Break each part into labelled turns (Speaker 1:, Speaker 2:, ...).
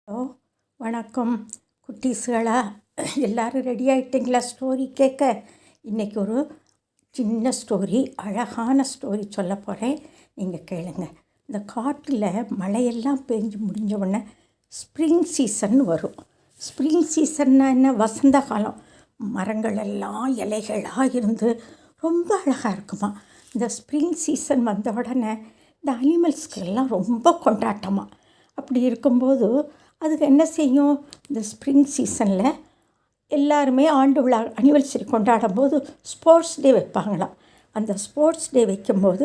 Speaker 1: Hello, வணக்கம் குட்டீஸ்களா. எல்லோரும் ready ஆகிட்டிங்களா story கேட்க? இன்றைக்கி ஒரு சின்ன ஸ்டோரி, அழகான ஸ்டோரி சொல்ல போகிறேன். நீங்கள் கேளுங்க. இந்த காட்டில் மழையெல்லாம் பெஞ்சு முடிஞ்ச உடனே ஸ்ப்ரிங் சீசன் வரும். ஸ்ப்ரிங் சீசன்னா என்ன? வசந்த காலம். மரங்கள் எல்லாம் இலைகளாக இருந்து ரொம்ப அழகாக இருக்குமா. இந்த ஸ்ப்ரிங் சீசன் வந்த உடனே இந்த அனிமல்ஸ்க்கெல்லாம் ரொம்ப கொண்டாட்டமாக. அப்படி இருக்கும்போது அதுக்கு என்ன செய்யும்? இந்த ஸ்ப்ரிங் சீசனில் எல்லாருமே ஆண்டு விழா அனிவர்சரி கொண்டாடும் போது ஸ்போர்ட்ஸ் டே வைப்பாங்களாம். அந்த ஸ்போர்ட்ஸ் டே வைக்கும்போது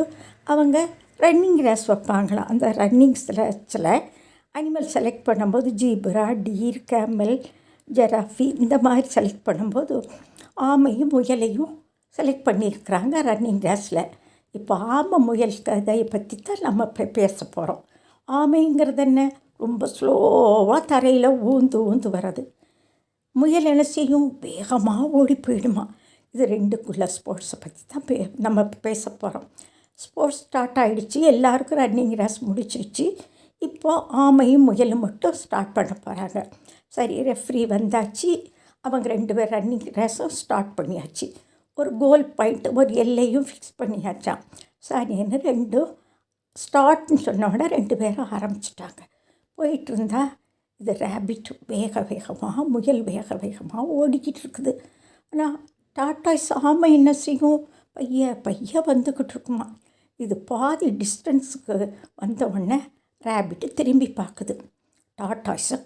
Speaker 1: அவங்க ரன்னிங் ரேஸ் வைப்பாங்களாம். அந்த ரன்னிங் ரேஸில் அனிமல் செலக்ட் பண்ணும்போது ஜீப்ரா, டீர், கேமல், ஜெராஃபி இந்த மாதிரி செலக்ட் பண்ணும்போது ஆமையும் முயலையும் செலக்ட் பண்ணியிருக்கிறாங்க ரன்னிங் ரேஸில். இப்போ ஆமை முயல் கதையை பற்றி தான் நம்ம பேச போகிறோம். ஆமைங்கிறது என்ன? ரொம்ப ஸ்லோவாக தரையில் ஊந்து வர்றது. முயல் என்ன செய்யும்? வேகமாக ஓடி போயிடுமா. இது ரெண்டுக்குள்ள ஸ்போர்ட்ஸை பற்றி தான் நம்ம பேச போகிறோம். ஸ்போர்ட்ஸ் ஸ்டார்ட் ஆகிடுச்சு, எல்லாருக்கும் ரன்னிங் ரேஸ் முடிச்சிருச்சு. இப்போது ஆமையும் முயலும் மட்டும் ஸ்டார்ட் பண்ண போகிறாங்க. சரி, ரெஃப்ரி வந்தாச்சு. அவங்க 2 பேர் ரன்னிங் ரேஸும் ஸ்டார்ட் பண்ணியாச்சு. ஒரு கோல் பாயிண்ட், ஒரு எல்லையும் ஃபிக்ஸ் பண்ணியாச்சான். சரின்னு 2 ஸ்டார்ட்னு சொன்னோட 2 பேரும் ஆரம்பிச்சிட்டாங்க. போயிட்டு இருந்தால் இது ரேபிட் வேகமாக, முயல் வேகமாக ஓடிக்கிட்டு இருக்குது. ஆனால் டாட்டாய்ஸ் ஆமை என்ன செய்யும்? பைய வந்துக்கிட்டு இருக்குமா. இது பாதி டிஸ்டன்ஸுக்கு வந்த உடனே ரேபிட்டு திரும்பி பார்க்குது. டாட்டாய்ஸை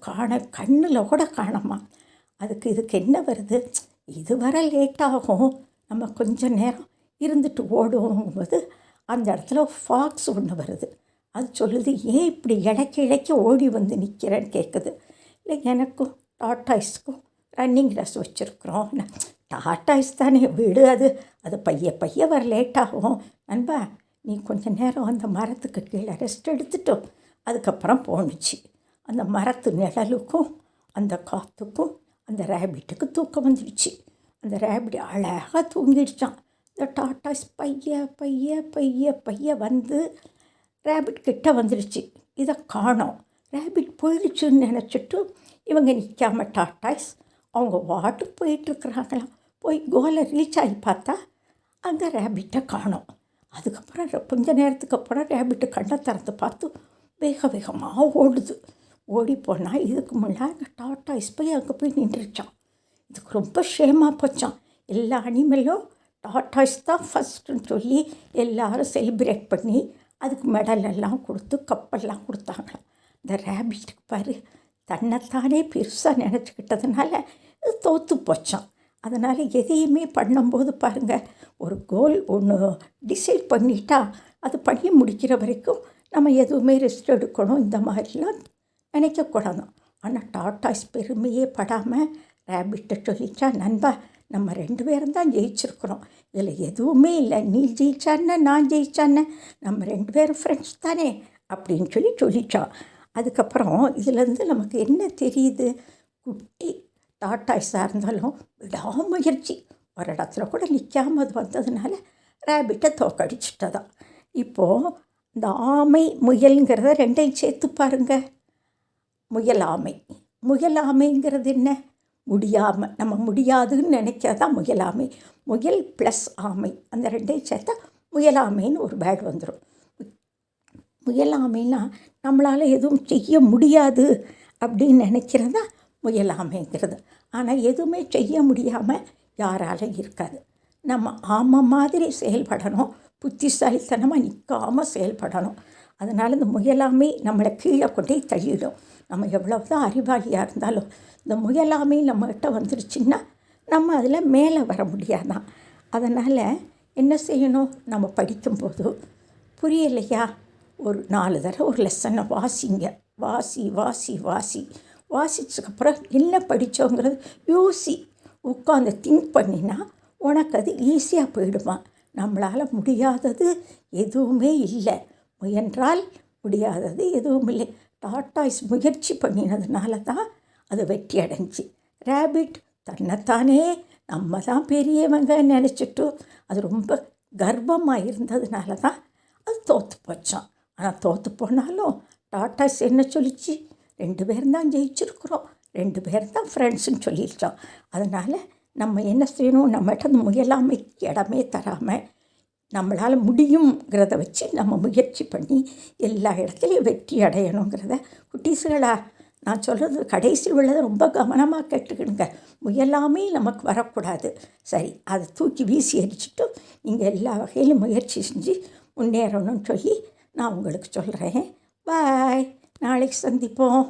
Speaker 1: கண்ணில் கூட காணமா. இதுக்கு என்ன வருது? இது வர லேட்டாகும், நம்ம கொஞ்சம் நேரம் இருந்துட்டு ஓடுவோங்கும்போது அந்த இடத்துல ஃபாக்ஸ் ஒன்று வருது. அது சொல்லுது, ஏன் இப்படி இடைக்க ஓடி வந்து நிற்கிறேன்னு கேட்குது. இல்லை, எனக்கும் டாட்டாய்ஸ்க்கும் ரன்னிங் ரேஸ் வச்சுருக்குறோம். டாட்டாய்ஸ் தானே, விடு, அது பைய வர லேட்டாகும். நண்பா, நீ கொஞ்சம் நேரம் அந்த மரத்துக்கு கீழே ரெஸ்ட் எடுத்துட்டோம். அதுக்கப்புறம் போணுச்சு. அந்த மரத்து நிழலுக்கும் அந்த காற்றுக்கும் அந்த ரேபிட்டுக்கு தூக்கம் வந்துடுச்சு. அந்த ரேபிட் அழகாக தூங்கிடுச்சான். இந்த டாட்டாய்ஸ் பைய வந்து ரேபிட் கிட்ட வந்துடுச்சு. இதை காணோம். ரேபிட் போயிடுச்சுன்னு நினச்சிட்டு இவங்க நிற்காம டாட்டாய்ஸ் அவங்க வாட்டுக்கு போயிட்டுருக்குறாங்களாம். போய் கோலை ரீச் ஆகி பார்த்தா அங்கே ரேபிட்டை காணோம். அதுக்கப்புறம் கொஞ்சம் நேரத்துக்கு அப்புறம் ரேபிட்டு கண்ணை திறந்து பார்த்து வேகமாக ஓடுது. ஓடி போனால் இதுக்கு முன்னாடி டாட்டாய்ஸ் போய் அங்கே போய் நின்றுச்சான். இதுக்கு ரொம்ப ஷேமாக போச்சான். எல்லா அனிமலும் டாட்டாய்ஸ் தான் ஃபஸ்ட்டுன்னு சொல்லி எல்லோரும் செலிப்ரேட் பண்ணி அதுக்கு மெடல் எல்லாம் கொடுத்து கப்பெல்லாம் கொடுத்தாங்களாம். இந்த ரேபிட்டுக்கு பாரு, தன்னைத்தானே பெருசாக நினச்சிக்கிட்டதுனால இது தோற்று போச்சான். அதனால் எதையுமே பண்ணும்போது பாருங்கள், ஒரு கோல் ஒன்று டிசைட் பண்ணிட்டா அது பண்ணி முடிக்கிற வரைக்கும் நம்ம எதுவுமே ரெஸ்ட் எடுக்கணும் இந்த மாதிரிலாம் நினைக்கக்கூடாது. ஆனால் டாட்டாய்ஸ் பெருமையே படாமல் ரேபிட்டை சொல்லிச்சா, நண்பா, நம்ம 2 பேரும் தான் ஜெயிச்சிருக்கிறோம், இதில் எதுவுமே இல்லை, நீ ஜெயிச்சான்னு நான் ஜெயிச்சான்னு, நம்ம 2 பேரும் ஃப்ரெண்ட்ஸ் தானே அப்படின்னு சொல்லிச்சான். அதுக்கப்புறம் இதுலேருந்து நமக்கு என்ன தெரியுது? குட்டி டாட்டாய்ஸாக இருந்தாலும் விடாமுயற்சி, ஒரு இடத்துல கூட நிற்காமல் அது வந்ததுனால ரேபிட்டை தோக்கடிச்சிட்டதான். இப்போது இந்த ஆமை முயல்ங்கிறத 2ஐயும் சேர்த்து பாருங்கள். முயல் ஆமைங்கிறது என்ன? நம்ம முடியாதுன்னு நினைக்கிறதா முயலாமை. முயல் ப்ளஸ் ஆமை, அந்த 2ஐயும் சேர்த்தா முயலாமைன்னு ஒரு பேட் வந்துடும். முயலாமைன்னா நம்மளால் எதுவும் செய்ய முடியாது அப்படின்னு நினைக்கிறதா முயலாமைங்கிறது. ஆனால் எதுவுமே செய்ய முடியாமல் யாராலும் இருக்காது. நம்ம ஆமை மாதிரி செயல்படணும், புத்திசாலித்தனமாக நிற்காமல் செயல்படணும். அதனால் இந்த முயலாமை நம்மளை கீழே கொண்டே தள்ளிடும். நம்ம எவ்வளவு தான் அறிவாளியாக இருந்தாலும் இந்த முயலாமை நம்மகிட்ட வந்துருச்சுன்னா நம்ம அதில் மேலே வர முடியாதான். அதனால் என்ன செய்யணும்? நம்ம படிக்கும்போது புரியலையா, ஒரு 4 தடவை ஒரு லெசனை வாசிங்க. வாசிச்சதுக்கப்புறம் என்ன படித்தோங்கிறது உட்காந்து திங்க் பண்ணினா உனக்கு அது ஈஸியாக போயிடுமா. நம்மளால் முடியாதது எதுவுமே இல்லை, முயன்றால் முடியாதது எதுவும் இல்லை. டாட்டாய்ஸ் முயற்சி பண்ணினதுனால தான் அது வெற்றி அடைஞ்சி. ரேபிட் தன்னைத்தானே நம்ம தான் பெரியவங்க நினச்சிட்டு அது ரொம்ப கர்வமாக இருந்ததுனால தான் அது தோற்று போச்சான். ஆனால் தோற்று போனாலும் டாட்டாய்ஸ் என்ன சொல்லிச்சு? 2 பேரும் தான் ஜெயிச்சிருக்கிறோம், 2 பேரும் தான் ஃப்ரெண்ட்ஸுன்னு சொல்லியிருக்கோம். அதனால் நம்ம என்ன செய்யணும், நம்மகிட்ட அந்த முயலாமைக்கு இடமே தராமல் நம்மளால் முடியுங்கிறத வச்சு நம்ம முயற்சி பண்ணி எல்லா இடத்துலையும் வெற்றி அடையணுங்கிறத குட்டீஸுகளா நான் சொல்கிறது கடைசியில் உள்ளதை ரொம்ப கவனமாக கேட்டுக்கிடுங்க. முயலாமே நமக்கு வரக்கூடாது. சரி, அதை தூக்கி வீசி எரிச்சிட்டு நீங்கள் எல்லா வகையிலும் முயற்சி செஞ்சு முன்னேறணும்னு சொல்லி நான் உங்களுக்கு சொல்கிறேன். பாய், நாளைக்கு சந்திப்போம்.